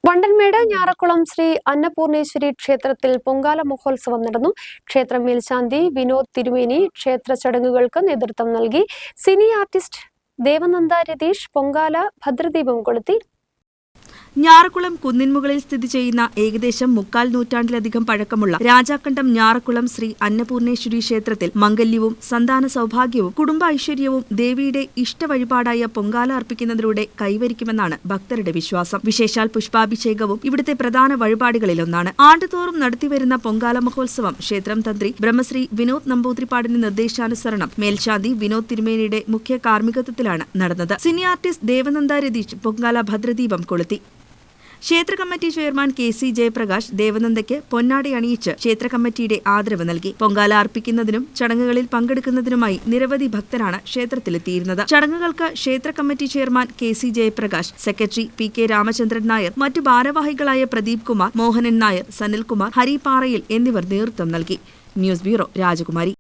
വണ്ടൻമേട് ഞാറക്കുളം ശ്രീ അന്നപൂർണേശ്വരി ക്ഷേത്രത്തിൽ പൊങ്കാല മഹോത്സവം നടന്നു. ക്ഷേത്ര മേൽശാന്തി വിനോദ് തിരുമേനി ക്ഷേത്ര ചടങ്ങുകൾക്ക് നേതൃത്വം നൽകി. സിനി ആർട്ടിസ്റ്റ് ദേവനന്ദ രതീഷ് പൊങ്കാല ഭദ്രദീപം കൊളുത്തി. ഞാറക്കുളം കുന്നിൻമുകളിൽ സ്ഥിതി ചെയ്യുന്ന ഏകദേശം 3/4 നൂറ്റാണ്ടിലധികം പഴക്കമുള്ള രാജാക്കണ്ടം ഞാറക്കുളം ശ്രീ അന്നപൂർണേശ്വരി ക്ഷേത്രത്തിൽ മംഗല്യവും സന്താന സൗഭാഗ്യവും കുടുംബ ഐശ്വര്യവും ദേവിയുടെ ഇഷ്ടവഴിപാടായ പൊങ്കാല അർപ്പിക്കുന്നതിലൂടെ കൈവരിക്കുമെന്നാണ് ഭക്തരുടെ വിശ്വാസം. വിശേഷാൽ പുഷ്പാഭിഷേകവും ഇവിടുത്തെ പ്രധാന വഴിപാടുകളിലൊന്നാണ്. ആണ്ടുതോറും നടത്തിവരുന്ന പൊങ്കാല മഹോത്സവം ക്ഷേത്രം തന്ത്രി ബ്രഹ്മശ്രീ വിനോദ് നമ്പൂതിരിപ്പാടിന്റെ നിർദ്ദേശാനുസരണം മേൽശാന്തി വിനോദ് തിരുമേനിയുടെ മുഖ്യ കാർമ്മികത്വത്തിലാണ് നടന്നത്. സിനി ആർട്ടിസ്റ്റ് ദേവനന്ദ രതീഷ് പൊങ്കാല ഭദ്രദീപം കൊളുത്തി. ക്ഷേത്ര കമ്മിറ്റി ചെയർമാൻ KC ജയപ്രകാശ് ദേവനന്ദയ്ക്ക് പൊന്നാടി അണിയിച്ച് ക്ഷേത്ര കമ്മിറ്റിയുടെ ആദരവ് നൽകി. പൊങ്കാല അർപ്പിക്കുന്നതിനും ചടങ്ങുകളിൽ പങ്കെടുക്കുന്നതിനുമായി നിരവധി ഭക്തരാണ് ക്ഷേത്രത്തിലെത്തിയിരുന്നത്. ചടങ്ങുകൾക്ക് ക്ഷേത്ര committee chairman KC Jayaprakash, secretary PK Ramachandran Nair, മറ്റു ഭാരവാഹികളായ പ്രദീപ് കുമാർ, മോഹനൻ നായർ, സനിൽകുമാർ, ഹരി പാറയിൽ എന്നിവർ നേതൃത്വം നൽകി. ന്യൂസ് ബ്യൂറോ, രാജകുമാരി.